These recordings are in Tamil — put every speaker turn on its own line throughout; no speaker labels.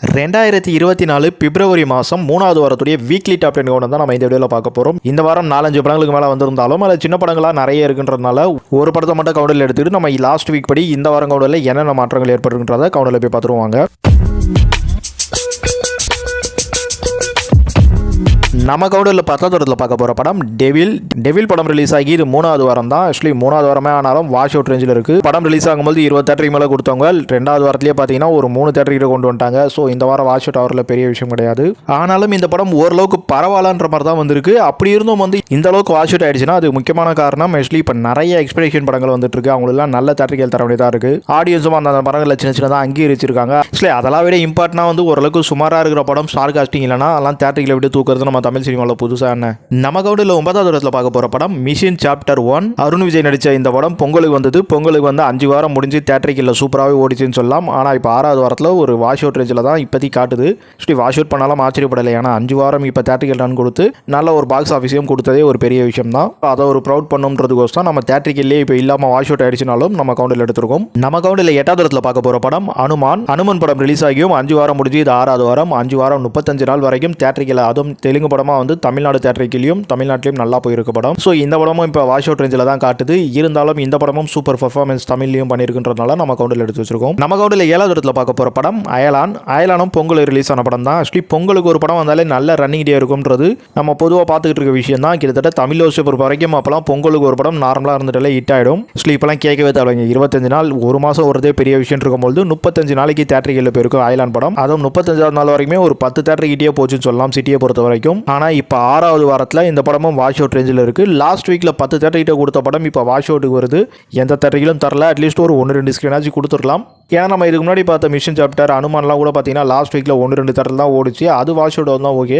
2024 பிப்ரவரி மாதம் 3வது வாரத்துடைய வீக்லி டாப் 10 கவுண்ட் தான் நம்ம இந்த வீடியோவில் பார்க்க போகிறோம். இந்த வாரம் 4-5 படங்களுக்கு மேலே வந்திருந்தாலும் அதில் சின்ன படங்களாக நிறைய இருக்குன்றதுனால ஒரு படத்தை மட்டும் கவுண்டில் எடுத்துகிட்டு நம்ம லாஸ்ட் வீக் படி இந்த வாரம் கவுண்டில் என்னென்ன மாற்றங்கள் ஏற்பட்டுன்றதை கவுண்டில் போய் பார்த்துருவாங்க. நம்ம கவுண்டரில் 10வது இடத்துல பார்க்க போகிற படம் டெவில் படம் ரிலீஸ் ஆகி இது 3வது வாரம் தான். ஆக்சுவலி 3வது வாரமே ஆனாலும் வாஷ் அவுட் ரேஞ்சில் இருக்குது. படம் ரிலீஸ் ஆகும்போது 20 தேட்டருக்கு மேலே கொடுத்தவங்க 2வது வாரத்திலேயே பார்த்தீங்கன்னா ஒரு 3 தேட்டருக்கு கொண்டு வந்துட்டாங்க. ஸோ இந்த வாரம் வாஷ் அவுட் ஆவரில் பெரிய விஷயம் கிடையாது. ஆனாலும் இந்த படம் ஓரளவுக்கு பரவாயில்லன்ற மாதிரி தான் வந்திருக்கு. அப்படி இருந்தும் இந்த அளவுக்கு வாஷ் அவுட் ஆயிடுச்சுன்னா அது முக்கியமான காரணம் ஆக்சுவலி இப்போ நிறைய எக்ஸ்பெக்டேஷன் படங்கள் வந்துட்டு இருக்கு. அவங்களெல்லாம் நல்ல தேட்டருக்கு தர வேண்டியதாக இருக்குது. ஆடியன்ஸும் அந்த படங்களில் சின்ன சின்னதாக அங்கீகரிச்சிருக்காங்க. ஆக்சுவலி அதெல்லாம் விட இம்பார்ட்டனாக ஓரளவுக்கு சுமாராக இருக்கிற படம் ஸ்டார் காஸ்டிங் இல்லைனா அதெல்லாம் தேட்டரில் விட்டு தூக்குறது நம்ம தமிழ் சினிமாவில் புதுசாக என்ன. நம்ம கவுண்டில் 9வது இடத்துல பார்க்க போகிற படம் மிஷன் சாப்டர் 1. அருண் விஜய் நடித்த இந்த படம் பொங்கலுக்கு வந்தது. பொங்கலுக்கு 5 வாரம் முடிஞ்சு தேட்டரில் சூப்பராகவே ஓடிச்சுன்னு சொல்லலாம். ஆனால் இப்போ 6வது வாரத்தில் ஒரு வாஷ் அவுட் ரேஞ்சில் தான் இப்போதைக்கு காட்டுது. வாஷ் அவுட் பண்ணாலும் ஆச்சரியப்படலை. ஏன்னா 5 வாரம் இப்போ தேட்டரில் ரன் கொடுத்து நல்ல ஒரு பாக்ஸ் ஆஃபீஸையும் கொடுத்ததே ஒரு பெரிய விஷயம் தான். அதை ஒரு ப்ரௌட் பண்ணுன்றதுக்கோசம் நம்ம தேட்டரிக்கே இப்போ இல்லாமல் வாஷ் அவுட் ஆயிடுச்சுனாலும் நம்ம கவுண்டில் எடுத்திருக்கோம். நம்ம கவுண்டில் 8வது இடத்துல பார்க்க போகிற படம் அனுமன் படம் ரிலீஸ் ஆகியும் 5 வாரம் முடிஞ்சு இது 6வது வாரம். 5 வாரம் 35 நாள் வரைக்கும் தேட்டரில், அதுவும் தெலுங்கு படமாக தமிழ்நாடு தேட்டரிக்கிலையும் தமிழ்நாட்டிலையும் நல்லா போயிருக்க படம். ஸோ இந்த படமும் இப்போ வாஷ் அவுட் ரேஞ்சில் தான் காட்டுது. இருந்தாலும் இந்த படமும் சூப்பர் பர்ஃபார்மன்ஸ் தமிழ்லையும் பண்ணியிருக்குன்றதுனால நம்ம கவுண்டில் எடுத்து வச்சிருக்கோம். நம்ம கவுண்டில் 7வது இடத்துல பார்க்க போகிற படம் அயலானும் பொங்கல் ரிலீஸ் ஆன படம் தான். ஆக்சுவலி பொங்கலுக்கு ஒரு படம் வந்தாலே நல்ல ரன்னிங் டே இருக்கும்ன்றது நம்ம பொதுவாக பார்த்துக்கிட்டு இருக்க விஷயம் தான். கிட்டத்தட்ட தமிழ் பொறுத்த வரைக்கும் அப்போலாம் பொங்கலுக்கு ஒரு படம் நார்மலாக இருந்துட்டாலே ஹிட் ஆகிடும். ஆக்சுவலி இப்போலாம் கேட்கவே தேவைங்க. 25 நாள் ஒரு மாதம் ஒருதே பெரிய விஷயம் இருக்கும்போது 35 நாளைக்கு தேட்டரிகளில் போயிருக்கும் அயலான் படம். அதுவும் 35வது நாள் வரைக்குமே ஒரு 10 தேட்டர் கிட்டே போச்சுன்னு சொல்லலாம் சிட்டியை பொறுத்த வரைக்கும். ஆனால் இப்போ 6வது வாரத்தில் இந்த படமும் வாஷ் அவுட் ரேஞ்சில் இருக்குது. லாஸ்ட் வீக்கில் 10 தேட்டர்கிட்ட கொடுத்த படம் இப்போ வாஷ் அவுட்டுக்கு வருது. எந்த தேட்டரிலும் தரல. அட்லீஸ்ட் ஒரு 1-2 ஸ்க்ரீனாச்சும் கொடுத்துருக்கலாம். ஏன்னா நம்ம இதுக்கு முன்னாடி பார்த்த மிஷன் சாப்டர் அனுமான்லாம் கூட பார்த்தீங்கன்னா லாஸ்ட் வீக்கில் 1-2 தேட்டர் தான் ஓடிச்சு. அது வாஷ் அவுட் தான் ஓகே.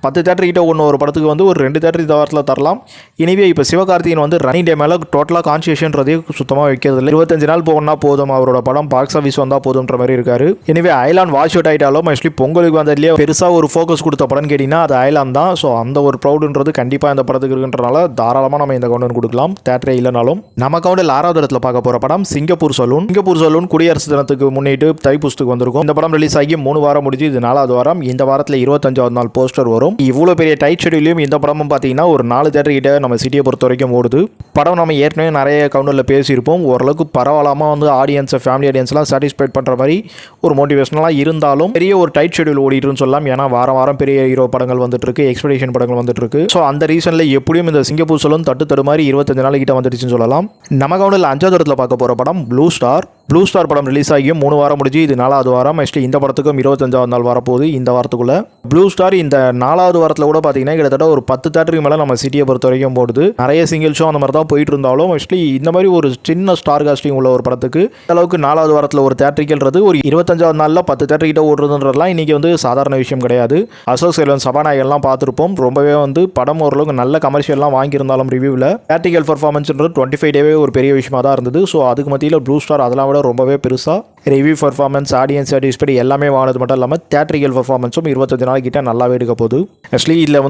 10 தேட்டர்கிட்ட ஒரு படத்துக்கு ஒரு 2 தேட்டர் இந்த வாரத்தில் தரலாம். இனிவே இப்போ சிவகார்த்திகேயன் ரன்னிங் டே மேலே டோட்டலாக கான்சியேஷன்றதே சுத்தமாக வைக்கிறது இல்லை. 25 நாள் போகணும்னா போதும், அவரோட படம் பாக்ஸ் ஆஃபீஸ் வந்தால் போதுன்ற மாதிரி இருக்காரு. எனவே அயலான் வாஷ் அவுட் ஆகிட்டாலும் ஆக்சுவலி பொங்கலுக்கு வந்ததுலேயே பெருசாக ஒரு ஃபோக்கஸ் கொடுத்த படம் கேட்டிங்கன்னா அது அயலான் தான். ஸோ அந்த ஒரு ப்ரௌடுன்றது கண்டிப்பாக இந்த படத்துக்கு இருக்குன்றனால தாராளமாக நம்ம இந்த கவுண்ட் கொடுக்கலாம், தேட்டரே இல்லைனாலும். நம்ம கவுண்டில் 6வது இடத்துல பார்க்க போகிற படம் சிங்கப்பூர் சலூன் குடியரசு தினத்துக்கு முன்னிட்டு தைப்பூசத்துக்கு வந்திருக்கும். இந்த படம் ரிலீஸ் ஆகி 3 வாரம் முடிஞ்சு இது 4வது வாரம். இந்த வாரத்தில் 25வது நாள் போஸ்டர் வரும். இவ்வளோ பெரிய டைட் ஷெடியூலையும் இந்த படமும் பார்த்தீங்கன்னா ஒரு 4 தேட்டர் கிட்ட நம்ம சிட்டியை பொறுத்த வரைக்கும் ஓடுது. படம் நம்ம ஏற்கனவே நிறைய கவுண்டரில் பேசியிருப்போம். ஓரளவுக்கு பரவாயில்லாமல் ஆடியன்ஸை ஃபேமிலி ஆடியன்ஸ்லாம் சாட்டிஸ்ஃபைட் பண்ணுற மாதிரி ஒரு மோட்டிவேஷனலாக இருந்தாலும் பெரிய ஒரு டைட் ஷெடியூல் ஓடிட்டுன்னு சொல்லலாம். ஏன்னா வாரம் பெரிய ஹீரோ படங்கள் வந்துட்டு இருக்கு, எக்ஸ்பெக்டேஷன் படங்கள் வந்துட்டு இருக்கு. ஸோ அந்த ரீசனில் எப்படியும் இந்த சிங்கப்பூர் சலூன் தட்டு மாதிரி 25 நாள் கிட்ட வந்துடுச்சுன்னு சொல்லலாம். நம்ம கவுண்டில் 5வது இடத்துல பார்க்க போகிற படம் ப்ளூ ஸ்டார் படம் ரிலீஸ் ஆகியும் 3 வாரம் முடிஞ்சு இது 4வது வாரம். ஆக்சுவலி இந்த படத்துக்கும் 25வது நாள் வரப்போகுது இந்த வாரத்துக்குள்ள. ப்ளூ ஸ்டார் இந்த 4வது வாரத்தில் கூட பார்த்தீங்கன்னா கிட்டத்தட்ட ஒரு 10 தேட்டருக்கு மேலே நம்ம சிட்டியை பொறுத்த வரைக்கும் போடுது. நிறைய சிங்கிள் ஷோ அந்த மாதிரி தான் போயிட்டு இருந்தாலும் ஆக்சுவலி இந்த மாதிரி ஒரு சின்ன ஸ்டார் காஸ்டிங் உள்ள ஒரு படத்துக்கு அளவுக்கு 4வது வாரத்தில் ஒரு தேட்டரிக்கல்றது ஒரு 25வது நாளில் 10 தேட்டர் கிட்ட ஓடுறதுன்றதுலாம் இன்றைக்கி சாதாரண விஷயம் கிடையாது. அசோக் செல்வன் சபாநாயகர்லாம் பார்த்துருப்போம். ரொம்பவே படம் ஓரளவுக்கு நல்ல கமர்ஷியல்லாம் வாங்கியிருந்தாலும் ரிவ்யூவில் தேட்டரிக்கல் பர்ஃபார்மன்ஸ்ன்றது 25 டேவே ஒரு பெரிய விஷயமாக தான் இருந்தது. ஸோ அதுக்கு மத்தியில் ப்ளூ ஸ்டார் அதெல்லாம் விட ரொம்பவே பெருசாக ரிவ்யூ பர்ஃபார்மன்ஸ், ஆடியன்ஸ் சாட்டிஸ்ஃபைட் எல்லாமே வாங்கினது மட்டும் இல்லாமல் தேட்டரிக்கல் பர்ஃபார்மன்ஸும் 25 நாள் கிட்ட நல்லாவே எடுக்க போகுது. ஆக்சுவலி இதில்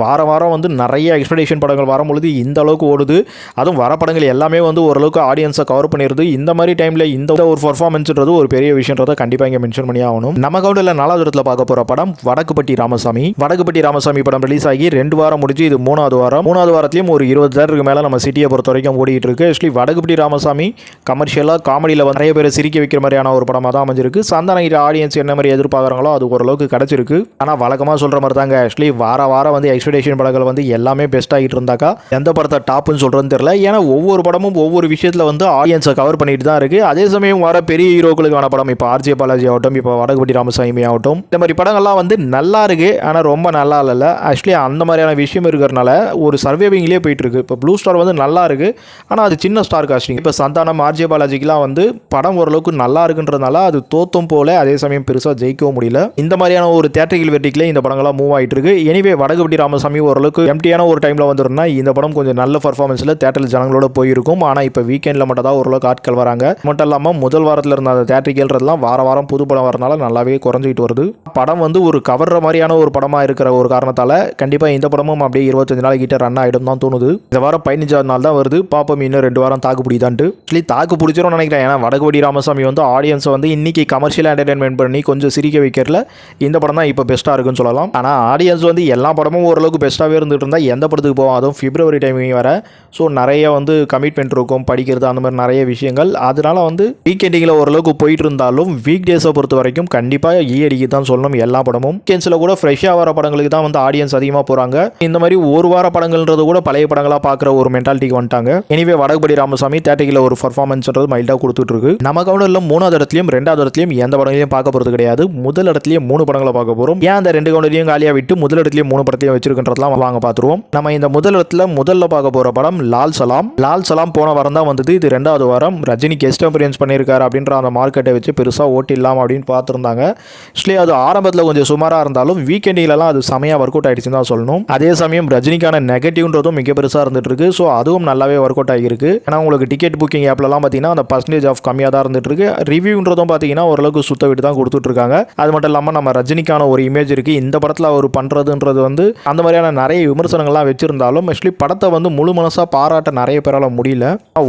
வாரம் நிறைய எக்ஸ்பெக்டேஷன் படங்கள் வரும்பொழுது இந்த அளவுக்கு ஓடுது. அதுவும் வர படங்கள் எல்லாமே ஓரளவுக்கு ஆடியன்ஸை கவர் பண்ணிடுது. இந்த மாதிரி டைமில் இந்த ஒரு பர்ஃபார்மன்ஸ்ன்றது ஒரு பெரிய விஷயன்றதை கண்டிப்பாக இங்கே மென்ஷன் பண்ணி ஆகணும். நம்ம கவுண்டில் 4வது இடத்துல பார்க்க போகிற படம் வடக்குப்பட்டி ராமசாமி படம் ரிலீஸ் ஆகி 2 வாரம் முடிஞ்சு இது 3வது வாரம். 3வது வாரத்திலையும் ஒரு 20 தேட்டருக்கு மேலே நம்ம சிட்டியை பொறுத்த வரைக்கும் ஓடிட்டு இருக்கு. ஆக்சுவலி வடக்குப்பட்டி ராமசாமி கமர்ஷியலாக காமெடியில் நிறைய பேர் சிரிக்க வைக்கிற மாதிரியான ஒரு படமாக தான் அமைஞ்சிருக்கு. சந்தான ஆடியன்ஸ் என்ன மாதிரி எதிர்பார்க்குறாங்களோ அது ஓரளவுக்கு கிடச்சிருக்கு. ஆனால் வழக்கமாக சொல்கிற மாதிரி தாங்க ஆக்சுவலி வாரம் எக்ஸ்பெக்டேஷன் படங்கள் எல்லாமே பெஸ்ட் ஆகிட்டு இருந்தாக்கா எந்த படத்தை டாப்னு சொல்கிறதுன்னு தெரியல. ஏன்னா ஒவ்வொரு படமும் ஒவ்வொரு விஷயத்தில் ஆடியன்ஸை கவர் பண்ணிட்டு தான் இருக்குது. அதே சமயம் வர பெரிய ஹீரோக்களுக்கான படம் இப்போ ஆர்ஜே பாலாஜி ஆகட்டும், இப்போ வடக்குப்பட்டி ராமசாமி ஆகட்டும், இந்த மாதிரி படங்கள்லாம் நல்லா இருக்குது. ஆனால் ரொம்ப நல்லா இல்லை. ஆக்சுவலி அந்த மாதிரியான விஷயம் இருக்கிறனால ஒரு சர்வேவிங்லேயே போயிட்டு இருக்கு. இப்போ ப்ளூ ஸ்டார் நல்லா இருக்குது. ஆனால் அது சின்ன ஸ்டார் காஸ்டிங். இப்போ சந்தானம் ஆர்ஜே பாலாஜிக்கெலாம் படம் ஓரளவுக்கு நல்லா இருக்குன்றதுனால அது தோத்தும் போல அதே சமயம் பெருசாக ஜெயிக்கவும் முடியல. இந்த மாதிரியான ஒரு தேட்டரிக்கல் வெட்டிக்கில் இந்த படங்கள்லாம் மூவ் ஆகிட்டு இருக்கு. எனிவே வடக்குப்பட்டி ராமசாமி ஓரளவுக்கு எம்டியான ஒரு டைமில் வந்துருன்னா இந்த படம் கொஞ்சம் நல்ல பர்ஃபார்மன்ஸில் தேட்டரில் ஜனங்களோட போயிருக்கும். ஆனால் இப்போ வீக்கெண்டில் மட்டும் தான் ஓரளவுக்கு ஆட்கள் வராங்க. மட்டும் இல்லாமல் முதல் வாரத்தில் இருந்த அந்த தேட்டரிக்கல்றதுலாம் வாரம் புது படம் வரனால நல்லாவே குறைஞ்சிட்டு வருது. படம் ஒரு கவர்ற மாதிரியான ஒரு படமாக இருக்கிற ஒரு காரணத்தால் கண்டிப்பாக இந்த படமும் அப்படியே 25 நாள் கிட்ட ரன் ஆகிடும் தான் தோணுது. இந்த வாரம் 15வது நாள் தான் வருது. பாப்போம் இன்னும் 2 வாரம் தாக்கு பிடிதான்ட்டு. தாக்கு பிடிச்சிரும் நினைக்கிறேன். ஏன்னா வடக்குப்பட்டி ராமசாமி ஆடியன்ஸை வந்து இன்றைக்கி கமர்ஷியலாக என்டர்டெயின்மெண்ட் பண்ணி கொஞ்சம் சிரிக்க வைக்கிறதுல இந்த படம் தான் இப்போ பெஸ்ட்டாக இருக்குன்னு சொல்லலாம். ஆனால் ஆடியன்ஸ் வந்து எல்லா படமும் ஓரளவுக்கு பெஸ்ட்டாகவே இருந்துகிட்டு இருந்தால் எந்த படத்துக்கு போவோம், அதுவும் பிப்ரவரி டைமிங் வர. ஸோ நிறைய வந்து கமிட்மெண்ட் இருக்கும், படிக்கிறது அந்த மாதிரி நிறைய விஷயங்கள். அதனால வந்து வீக்கெண்டிங்கில் ஓரளவுக்கு போயிட்டு இருந்தாலும் வீக் டேஸை பொறுத்த வரைக்கும் கண்டிப்பாக ஈயடிக்கு தான் சொல்லணும் எல்லா படமும். வீக்கெண்ட்ஸில் கூட ஃப்ரெஷ்ஷாக வர படங்களுக்கு தான் வந்து ஆடியன்ஸ் அதிகமாக போகிறாங்க. இந்த மாதிரி ஒரு வார படங்கள்ன்றது கூட பழைய படங்களாக பார்க்குற ஒரு மென்டாலிட்டிக்கு வந்துட்டாங்க. எனிவே வடகுபடி ராமசாமி தேட்டரில் ஒரு பர்ஃபார்மன்ஸ்ன்றது மைல்டாக கொடுத்துட்டு இருக்கு. நம்ம கவுண்டரில் 3வது இடத்துலையும் 2வது இடத்துலையும் எந்த படங்களையும் பார்க்க போகிறது கிடையாது. முதல் இடத்துலையும் 3 படங்களை பார்க்க போகிறோம். ஏன் அந்த 2 கவுண்டரையும் காலியாக விட்டு முதல் இடத்துலையும் 3 படத்தையும் வச்சிருக்கின்றதெல்லாம் வாங்க பார்த்துருவோம். நம்ம இந்த முதல் இடத்துல முதல்ல பார்க்க போகிற படம் லால் சலாம். லால் சலாம் போன வாரம் தான் வந்தது. இது 2வது வாரம். ரஜினி கெஸ்ட் அப்பியரன்ஸ் பண்ணியிருக்காரு அப்படின்ற அந்த மார்க்கெட்டை வச்சு பெருசாக ஓட்டிடலாம் அப்படின்னு பார்த்துருந்தாங்க. ஆக்சுவலி அது ஆரம்பத்தில் கொஞ்சம் சுமாராக இருந்தாலும் வீக்கெண்டிலலாம் அது செமையாக ஒர்க் அவுட் ஆகிடுச்சுன்னு தான் சொல்லணும். அதே சமயம் ரஜினிக்கான நெகட்டிவ்ன்றதும் மிக பெருசாக இருந்துட்டு இருக்கு. ஸோ அதுவும் நல்லாவே ஒர்க் அவுட் ஆகிருக்கு. ஏன்னா உங்களுக்கு டிக்கெட் புக்கிங் ஆப்லலாம் பார்த்தீங்கன்னா அந்த பர்சன்டேஜ் ஆஃப் கம்மியாக தான் இருந்துட்டு இருக்கு. ரிவ்யூன்றதும் பார்த்தீங்கன்னா ஓரளவுக்கு சுத்த விட்டு தான் கொடுத்துட்டு இருக்காங்க. அது மட்டும் இல்லாமல் நம்ம ரஜினிக்கான ஒரு இமேஜ் இருக்குது, இந்த படத்தில் அவர் பண்ணுறதுன்றது வந்து அந்த மாதிரியான நிறைய விமர்சனங்கள்லாம் வச்சிருந்தாலும் ஆக்சுவலி படத்தை வந்து முழு மனசாக பாராட்ட நிறைய பேரால் முடியல.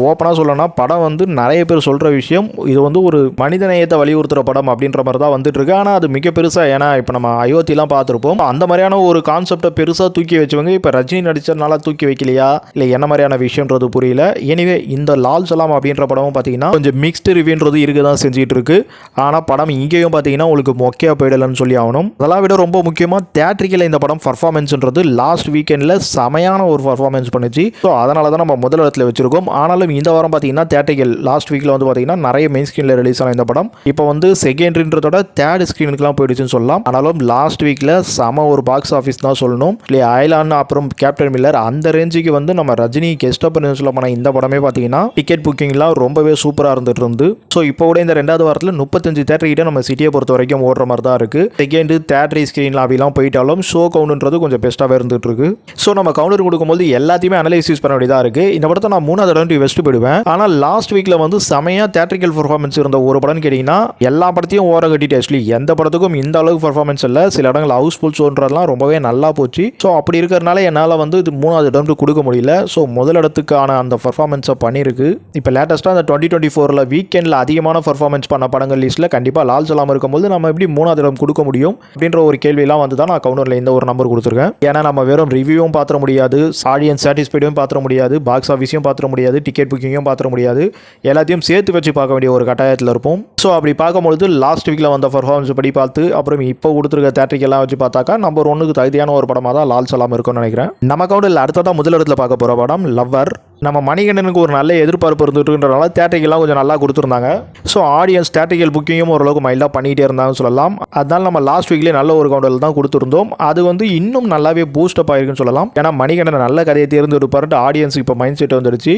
ஓப்பனாக சொல்லணும்னா படம் வந்து நிறைய பேர் சொல்கிற விஷயம் இது வந்து ஒரு மனித நேயத்தை வலியுறுத்துகிற படம் அப்படின்ற மாதிரி தான் வந்துட்டு இருக்கு. ஆனால் அது மிக பெருசாக, ஏன்னா இப்போ நம்ம அயோத்திலாம் பார்த்துருப்போம், அந்த மாதிரியான ஒரு கான்செப்டை பெருசாக தூக்கி வச்சவங்க இப்போ ரஜினி நடிச்சதுனால தூக்கி வைக்கலையா இல்லை என்ன மாதிரியான விஷயன்றது புரியல. எனிவே இந்த லால் சலாம் அப்படின்ற படமும் பார்த்தீங்கன்னா கொஞ்சம் மிக்ஸ்டு ரிவ்யூன்றது இருக்க தான் செஞ்சுட்டு இருக்கு. ஆனால் படம் இங்கேயும் பார்த்தீங்கன்னா உங்களுக்கு மொக்கையாக போயிடலன்னு சொல்லி ஆகணும். அதெல்லாம் விட ரொம்ப முக்கியமாக தியேட்டரிக்கல் இந்த படம் பர்ஃபார்மன்ஸ்ன்றது லாஸ்ட் வீக்கெண்டில் செமையான ஒரு பர்ஃபார்மன்ஸ் பண்ணிச்சு. ஸோ அதனால தான் நம்ம முதல் இடத்துல வச்சிருக்கோம். ஆனாலும் இந்த வாரம் பார்த்தீங்கன்னா தியேட்டரிக்கல் லாஸ்ட் வீக்கில் வந்து பார்த்தீங்கன்னா நிறைய மெயின் ஸ்க்ரீனில் ரிலீஸ் ஆன இந்த படம் இப்போ வந்து செகண்டரின்றதோட தேர்ட் ஸ்க்ரீனுக்குலாம் போயிடுச்சுன்னு சொல்லலாம். ஆனாலும் லாஸ்ட் வீக்கில் செம ஒரு பாக்ஸ் ஆஃபீஸ் தான் சொல்லணும். இல்லை அயலான் அப்புறம் கேப்டன் மில்லர் அந்த ரேஞ்சுக்கு வந்து நம்ம ரஜினி கெஸ்ட் அப்பியரன்ஸ்ல பண்ண இந்த படமே பார்த்தீங்கன்னா டிக்கெட் புக்கிங்லாம் ரொம்பவே சூப்பராக இருந்துட்டு இருந்து. ஸோ இப்போ கூட இந்த 2வது வாரத்தில் 35 தேட்டர் கிட்ட நம்ம சிட்டியை பொறுத்த வரைக்கும் ஓடுற மாதிரி தான் இருக்கு. செகண்ட் தேட்டரி ஸ்க்ரீனில் அப்படிலாம் போயிட்டாலும் ஷோ கவுண்ட்ன்றது கொஞ்சம் பெஸ்ட்டாகவே இருந்துட்டு இருக்கு. ஸோ நம்ம கவுண்டர் கொடுக்கும்போது எல்லாத்தையுமே அனலைசிஸ் பண்ண வேண்டியதாக இருக்கு. இந்த படத்தை நான் 3வது இடம் வெஸ்ட் போயிடுவேன். ஆனால் லாஸ்ட் வீக்கில் வந்து செமையாக தேட்டரிக்கல் பர்ஃபார்மன்ஸ் இருந்த ஒரு படம் கேட்டிங்கன்னா எல்லா படத்தையும் ஓர கட்டிட்டு ஆக்சுவலி எந்த படத்துக்கும் இந்த அளவுக்கு பர்ஃபார்மன்ஸ் இல்லை. சில இடங்கள் ஹவுஸ்ஃபுல் ஷோன்றதுலாம் ரொம்பவே நல்லா போச்சு. ஸோ அப்படி இருக்கிறதுனால என்னால் வந்து இது 3வது இடம் கொடுக்க முடியல. ஸோ முதல் இடத்துக்கான அந்த பர்ஃபார்மன்ஸை பண்ணியிருக்கு. இப்போ லேட்டஸ்ட்டாக அந்த 2024 வீக்கெண்டில் அதிகமான பர்ஃபார்மன்ஸ் பண்ண படங்கள் லிஸ்ட்டில் கண்டிப்பாக லால் சலாம் இருக்கும்போது நம்ம எப்படி 3வது இடம் கொடுக்க முடியும் அப்படின்ற ஒரு கேள்வியெல்லாம் வந்து தான் நான் கவுண்டரில் இந்த ஒரு நம்பர் கொடுத்துருக்கேன். ஏன்னா நம்ம வெறும் ரிவ்யூவும் பார்த்துட முடியாது, ஆடியன்ஸ் சாட்டிஸ்ஃபைடும் பார்த்துட முடியாது, பாக்ஸ் ஆஃபீஸையும் பார்த்துட முடியாது, டிக்கெட் புக்கிங்கும் பார்த்துட முடியாது, எல்லாத்தையும் சேர்த்து வச்சு பார்க்க வேண்டிய ஒரு கட்டாயத்தில் இருப்போம். ஸோ அப்படி பார்க்கும்பொழுது லாஸ்ட் வீக்கில் வந்த பர்ஃபார்மன்ஸ் படி பார்த்து அப்புறம் இப்போ கொடுத்துருக்க தேட்டரிக்கெல்லாம் வச்சு பார்த்தாக்கா நம்பர் 1க்கு தகுதியான ஒரு படமாக தான் லால் சலாம் இருக்கும்னு நினைக்கிறேன். நம்ம கவுண்டரில் அடுத்ததான் முதல் இடத்துல பார்க்க போகிற படம் லவ்வர். நம்ம மணிகண்டனுக்கு ஒரு நல்ல எதிர்பார்ப்பு இருந்துட்டுன்றனால தேட்டரிக்கெல்லாம் கொஞ்சம் நல்லா கொடுத்துருந்தாங்க. ஸோ ஆடியன்ஸ் தேட்டரிக்கல் புக்கிங்கும் ஓரளவுக்கு மைல்டாக பண்ணிகிட்டே இருந்தாங்கன்னு சொல்லலாம். அதனால நம்ம லாஸ்ட் வீக்லேயே நல்ல ஒரு கவுண்டரில் தான் கொடுத்துருந்தோம். அது வந்து இன்னும் நல்லாவே பூஸ்டப் ஆகிருக்குன்னு சொல்லலாம். ஏன்னா மணிகண்டன் நல்ல கதையை தேர்ந்தெடுப்பார்ட்டு ஆடியன்ஸுக்கு இப்போ மைண்ட் செட் வந்துடுச்சு.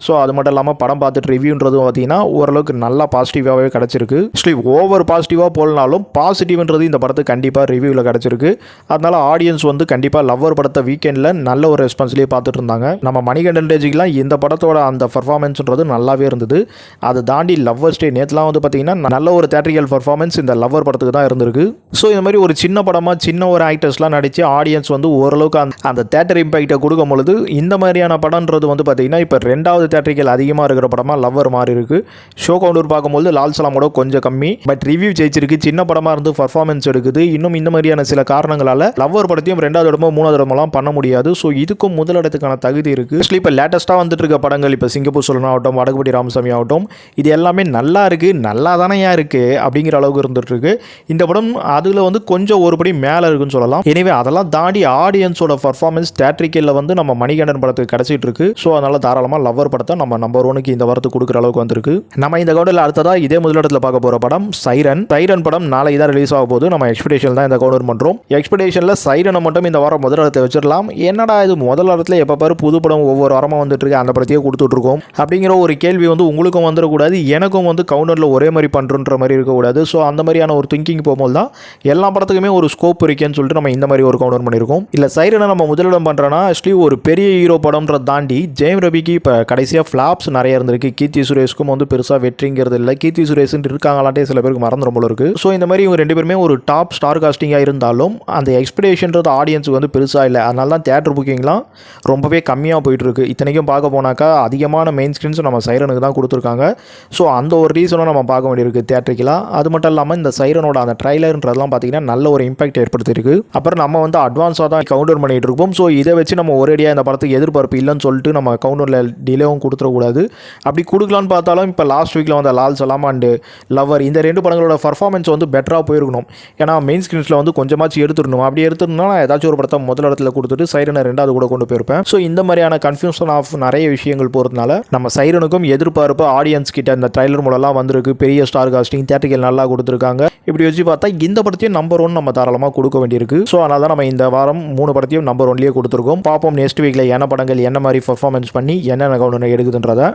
ஸோ அது மட்டும் இல்லாமல் படம் பார்த்துட்டு ரிவ்யூன்றதும் பார்த்தீங்கன்னா ஓரளவுக்கு நல்லா பாசிட்டிவாகவே கிடச்சிருக்கு. ஆக்சுவலி ஓவர் பாசிட்டிவாக போலனாலும் பாசிட்டிவ்ன்றது இந்த படத்துக்கு கண்டிப்பாக ரிவ்யூவில் கிடச்சிருக்கு. அதனால ஆடியன்ஸ் வந்து கண்டிப்பாக லவ்வர் படத்தை வீக்கெண்டில் நல்ல ஒரு ரெஸ்பான்ஸ்லேயே பார்த்துட்டு இருந்தாங்க. நம்ம மணிகண்டன் ரேஜிக்கெலாம் இந்த படத்தோட அந்த பர்ஃபார்மன்ஸ்ன்றது நல்லாவே இருந்தது. அதை தாண்டி லவ்வர் ஸ்டே நேற்றுலாம் வந்து பார்த்தீங்கன்னா நல்ல ஒரு தேட்டரிக்கல் பர்ஃபார்மன்ஸ் இந்த லவ்வர் படத்துக்கு தான் இருந்திருக்கு. ஸோ இந்த மாதிரி ஒரு சின்ன படமாக சின்ன ஒரு ஆக்டர்ஸ்லாம் நடித்து ஆடியன்ஸ் வந்து ஓரளவுக்கு அந்த தேட்டர் இம்பேக்டை கொடுக்கும் பொழுது இந்த மாதிரியான படம்ன்றது வந்து பார்த்தீங்கன்னா இப்போ 2வது தேட்டரிக்கல் அதிகமாக இருக்கிற படமாக லவ்வர் மாறி இருக்கு. ஷோ கவுண்டர் பார்க்கும்போது லால் சலாமோட கொஞ்சம் கம்மி, பட் ரிவ்யூ ஜெயிச்சிருக்கு. சின்ன படமாக இருந்து பர்ஃபார்மன்ஸ் எடுக்குது. இன்னும் இந்த மாதிரியான சில காரணங்களால் லவ்வர் படத்தையும் 2வது இடமோ 3வது இடமெல்லாம் பண்ண முடியாது. ஸோ இதுக்கும் முதல் இடத்துக்கான தகுதி இருக்குது. இப்போ லேட்டஸ்ட்டாக வந்துட்டு இருக்க படங்கள் இப்போ சிங்கப்பூர் சொல்லணும் ஆகட்டும், வடகுபடி ராமசாமி ஆகட்டும், இது எல்லாமே நல்லா இருக்குது, நல்லா தானேயா இருக்குது அப்படிங்கிற அளவுக்கு இருந்துட்டு இருக்கு. இந்த படம் அதில் வந்து கொஞ்சம் ஒருபடி மேலே இருக்குன்னு சொல்லலாம். எனவே அதெல்லாம் தாண்டி ஆடியன்ஸோட பர்ஃபார்மன்ஸ் தேட்டரிக்கலில் வந்து நம்ம மணிகண்டன் படத்துக்கு கிடச்சிட்டு இருக்கு. ஸோ அதனால தாராளமாக லவ்வர் படத்தை நம்ம நம்பர் 1க்கு இந்த வாரத்துக்கு கொடுக்குற அளவுக்கு வந்திருக்கு. நம்ம இந்த கவுண்டரில் அடுத்ததாக இதே முதலிடத்தில் பார்க்க போகிற படம் சைரன். சைரன் படம் நாளை தான் ரிலீஸ் ஆக போது. நம்ம எக்ஸ்பெக்டேஷன் தான் இந்த கவுண்டர் பண்ணுறோம். எக்ஸ்பெக்டேஷனில் சைரனை மட்டும் இந்த வாரம் முதல் இடத்தை வச்சிடலாம். என்னடா இது முதல் இடத்துல எப்போ பாரு புது படம் ஒவ்வொரு வாரமாக வந்துட்டு இருக்கு, அந்த படத்தையே கொடுத்துட்ருக்கோம் அப்படிங்கிற ஒரு கேள்வி வந்து உங்களுக்கும் வந்துடக்கூடாது, எனக்கும் வந்து கவுண்டரில் ஒரே மாதிரி பண்ணுறன்ற மாதிரி இருக்கக்கூடாது. ஸோ அந்த மாதிரியான ஒரு திங்கிங் போகும்போது தான் எல்லா படத்துக்குமே ஒரு ஸ்கோப் இருக்குன்னு சொல்லிட்டு நம்ம இந்த மாதிரி ஒரு கவுண்டர் பண்ணியிருக்கோம். இல்லை சைரனை நம்ம முதலிடம் பண்ணுறோன்னா ஆக்சுவலி ஒரு பெரிய ஹீரோ படம்ன்றதை தாண்டி ஜெயம் ரவிக்கு இப்போ கடைசியாக ஃப்ளாப்ஸ் நிறைய இருந்திருக்கு. கீர்த்தி சுரேஷ்க்கும் வந்து பெருசாக வெற்றிங்கிறது இல்லை. கீர்த்தி சுரேஷன் இருக்காங்களாட்டே சில பேருக்கு மறந்துடும் போல இருக்குது. ஸோ இந்த மாதிரி இவங்க 2 பேருமே ஒரு டாப் ஸ்டார் காஸ்டிங்காக இருந்தாலும் அந்த எக்ஸ்பெக்டேஷன்றது ஆடியன்ஸுக்கு வந்து பெருசாக இல்லை. அதனால தான் தேட்டர் புக்கிங்லாம் ரொம்பவே கம்மியாக போயிட்டுருக்கு. இத்தனைக்கும் பார்க்க பார்க்க போனாக்கா அதிகமான மெயின் ஸ்க்ரீன்ஸ் நம்ம சைரனுக்கு தான் கொடுத்துருக்காங்க. ஸோ அந்த ஒரு ரீசனும் நம்ம பார்க்க வேண்டியிருக்கு தியேட்ரிக்கலாக. அது மட்டும் இல்லாமல் இந்த சைரனோட அந்த ட்ரைலர்ன்றதெல்லாம் பார்த்தீங்கன்னா நல்ல ஒரு இம்பாக்ட் ஏற்படுத்தியிருக்கு. அப்புறம் நம்ம வந்து அட்வான்ஸாக தான் கவுண்டர் பண்ணிகிட்டு இருப்போம். ஸோ இதை வச்சு நம்ம ஒரேடியாக இந்த படத்துக்கு எதிர்பார்ப்பு இல்லைன்னு சொல்லிட்டு நம்ம கவுண்டரில் டிலேவும் கொடுத்துடக்கூடாது. அப்படி கொடுக்கலான்னு பார்த்தாலும் இப்போ லாஸ்ட் வீக்கில் வந்த லால் சலாம் அண்டு லவர் இந்த 2 படங்களோட பர்ஃபார்மன்ஸ் வந்து பெட்டராக போயிருக்கணும். ஏன்னா மெயின் ஸ்க்ரீன்ஸில் வந்து கொஞ்சமாச்சும் எடுத்துடணும். அப்படி எடுத்துருந்தா நான் ஏதாச்சும் ஒரு படத்தை முதல் இடத்துல கொடுத்துட்டு சைரனை 2வது கூட கொண்டு போயிருப்பேன். ஸோ இந்த மாதிரியான கன்ஃபியூஷன் ஆஃப் நிறைய விஷயங்கள் போகிறதுனால நம்ம சைரனுக்கும் எதிர்பார்ப்பு ஆடியன்ஸ் கிட்ட இந்த ட்ரைலர் மூலம்லாம் வந்திருக்கு. பெரிய ஸ்டார் காஸ்டிங் தியேட்டர்கள் நல்லா கொடுத்துருக்காங்க. இப்படி வச்சு பார்த்தா இந்த படத்தையும் நம்பர் 1 நம்ம தாராளமாக கொடுக்க வேண்டியிருக்கு. ஸோ அதனால தான் நம்ம இந்த வாரம் 3 படத்தையும் நம்பர் 1லேயே கொடுத்துருக்கோம். பார்ப்போம் நெக்ஸ்ட் வீக்கில் என்ன படங்கள் என்ன மாதிரி பர்ஃபார்மன்ஸ் பண்ணி என்னென்ன கவுண்டர் எடுக்குதுன்றதை.